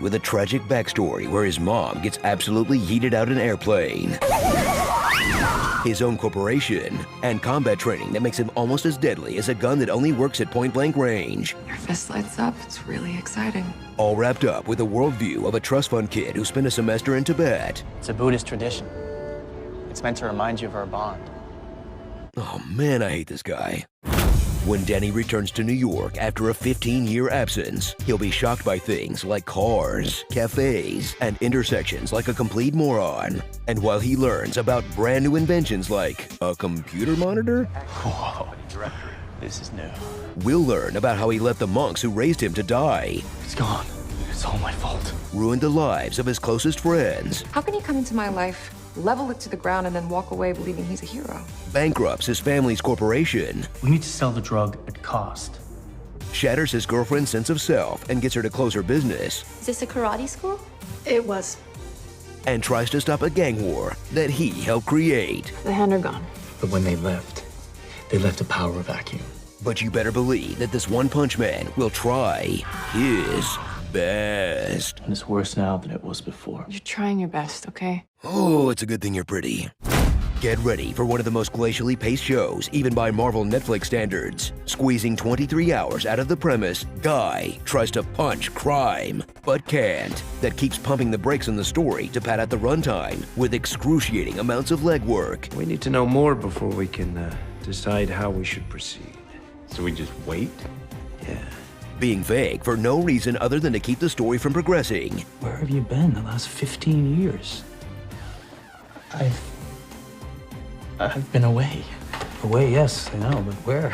with a tragic backstory where his mom gets absolutely yeeted out an airplane, his own corporation, and combat training that makes him almost as deadly as a gun that only works at point-blank range. Your fist lights up. It's really exciting. All wrapped up with the worldview of a trust fund kid who spent a semester in Tibet. It's a Buddhist tradition. It's meant to remind you of our bond. Oh man, I hate this guy. When Danny returns to New York after a 15-year absence, he'll be shocked by things like cars, cafes, and intersections like a complete moron. And while he learns about brand new inventions like a computer monitor, Whoa, this is new. we'll learn about how he let the monks who raised him to die It's gone. It's all my fault. ruin the lives of his closest friends, How can he come into my life, level it to the ground, and then walk away believing he's a hero? bankrupts his family's corporation, We need to sell the drug at cost. shatters his girlfriend's sense of self and gets her to close her business, Is this a karate school? It was. and tries to stop a gang war that he helped create. The hand are gone. But when they left a power vacuum. But you better believe that this one-punch man will try his best. And it's worse now than it was before. You're trying your best, okay? Oh, it's a good thing you're pretty. Get ready for one of the most glacially paced shows, even by Marvel Netflix standards. Squeezing 23 hours out of the premise, Guy tries to punch crime, but can't. That keeps pumping the brakes on the story to pad out the runtime with excruciating amounts of legwork. We need to know more before we can decide how we should proceed. So we just wait? Yeah. Being vague for no reason other than to keep the story from progressing. Where have you been the last 15 years? I've been away. Away, yes, I know, but where?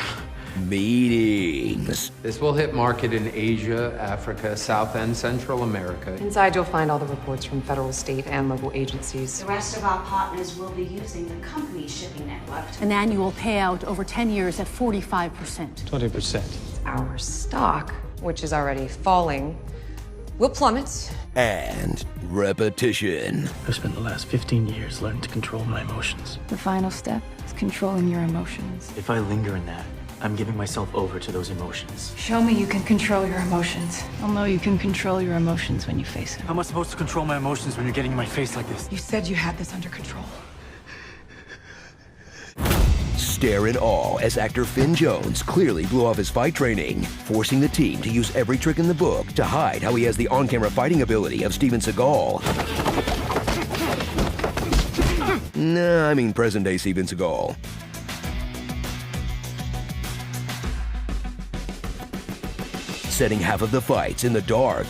Meetings. This will hit market in Asia, Africa, South and Central America. Inside, you'll find all the reports from federal, state, and local agencies. The rest of our partners will be using the company's shipping network. An annual payout over 10 years at 45%. 20%. Our stock, which is already falling, will plummet. And repetition. I've spent the last 15 years learning to control my emotions. The final step is controlling your emotions. If I linger in that, I'm giving myself over to those emotions. Show me you can control your emotions. I'll know you can control your emotions when you face it. How am I supposed to control my emotions when you're getting in my face like this? You said you had this under control. Stare in awe as actor Finn Jones clearly blew off his fight training, forcing the team to use every trick in the book to hide how he has the on-camera fighting ability of Steven Seagal. Nah, I mean present-day Steven Seagal. Setting half of the fights in the dark.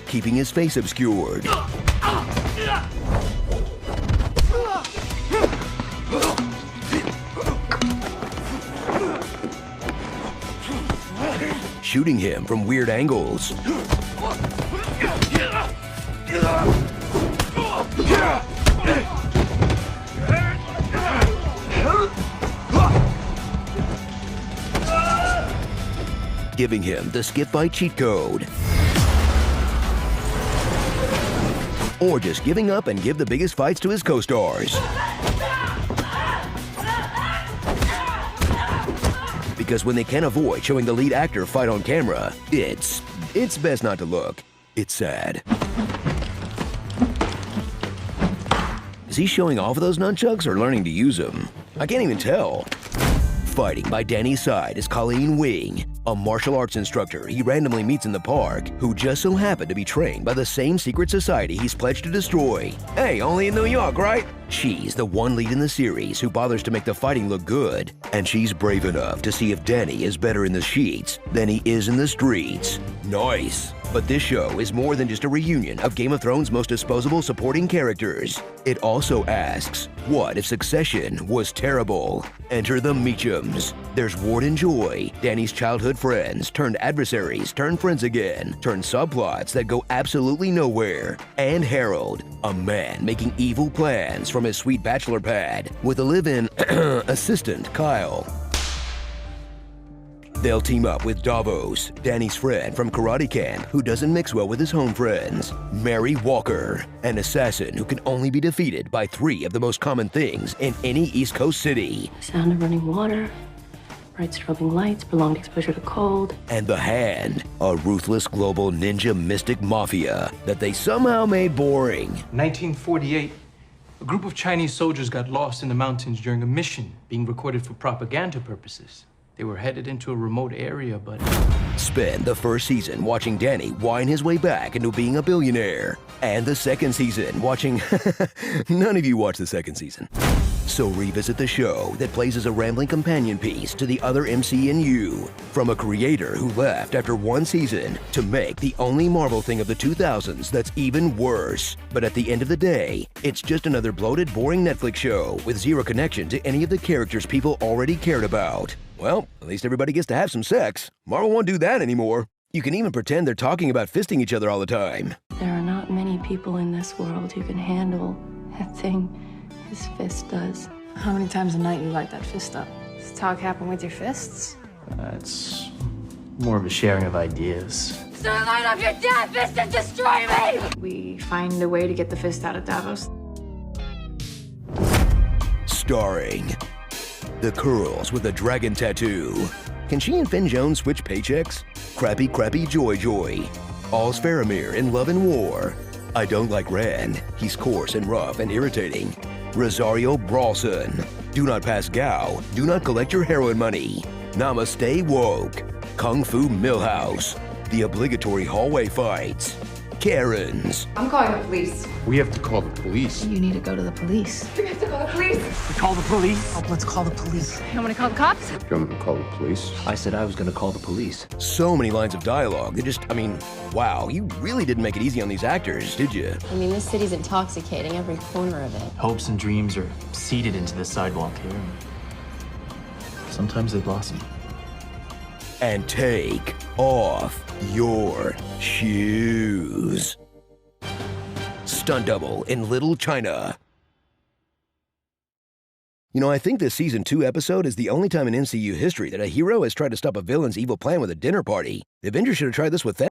Keeping his face obscured. Shooting him from weird angles. Giving him the skip by cheat code. Or just giving up and give the biggest fights to his co-stars. Because when they can't avoid showing the lead actor fight on camera, it's best not to look. It's sad. Is he showing off those nunchucks or learning to use them? I can't even tell. Fighting by Danny's side is Colleen Wing, a martial arts instructor he randomly meets in the park, who just so happened to be trained by the same secret society he's pledged to destroy. Hey, only in New York, right? She's the one lead in the series who bothers to make the fighting look good, and she's brave enough to see if Danny is better in the sheets than he is in the streets. Nice. But this show is more than just a reunion of Game of Thrones' most disposable supporting characters. It also asks, what if Succession was terrible? Enter the Meachums. There's Ward and Joy, Danny's childhood friends, turned adversaries, turned friends again, turned subplots that go absolutely nowhere. And Harold, a man making evil plans from his sweet bachelor pad with a live-in assistant, Kyle. They'll team up with Davos, Danny's friend from karate camp who doesn't mix well with his home friends, Mary Walker, an assassin who can only be defeated by 3 of the most common things in any East Coast city, Sound of running water, bright strobing lights, prolonged exposure to cold, and The Hand, a ruthless global ninja mystic mafia that they somehow made boring. 1948, a group of Chinese soldiers got lost in the mountains during a mission being recorded for propaganda purposes. They were headed into a remote area, but... Spend the first season watching Danny whine his way back into being a billionaire. And the second season watching... None of you watch the second season. So revisit the show that plays as a rambling companion piece to the other MCU. From a creator who left after 1 season to make the only Marvel thing of the 2000s that's even worse. But at the end of the day, it's just another bloated, boring Netflix show with zero connection to any of the characters people already cared about. Well, at least everybody gets to have some sex. Marvel won't do that anymore. You can even pretend they're talking about fisting each other all the time. there are not many people in this world who can handle a thing his fist does. How many times a night you light that fist up? Does talk happen with your fists? It's more of a sharing of ideas. So line up your damn fist and destroy me! We find a way to get the fist out of Davos. Starring the Curls with a dragon tattoo. Can she and Finn Jones switch paychecks? Crappy Joy. All's Faramir in Love and War. I don't like Rand. He's coarse and rough and irritating. Rosario Brawlson. Do not pass Gao. Do not collect your heroin money. Namaste Woke. Kung Fu Millhouse. The obligatory hallway fights. Karens. I'm calling the police. We have to call the police. You need to go to the police. We have to call the police. Call the police? Oh, let's call the police. You want me to call the cops? Do you want me to call the police? I said I was gonna call the police. So many lines of dialogue. They just, wow, you really didn't make it easy on these actors, did you? I mean, this city's intoxicating, every corner of it. Hopes and dreams are seeded into the sidewalk here. Sometimes they blossom. And take off your shoes. Stunt double in Little China. You know, I think this season 2 episode is the only time in MCU history that a hero has tried to stop a villain's evil plan with a dinner party. The Avengers should have tried this with them.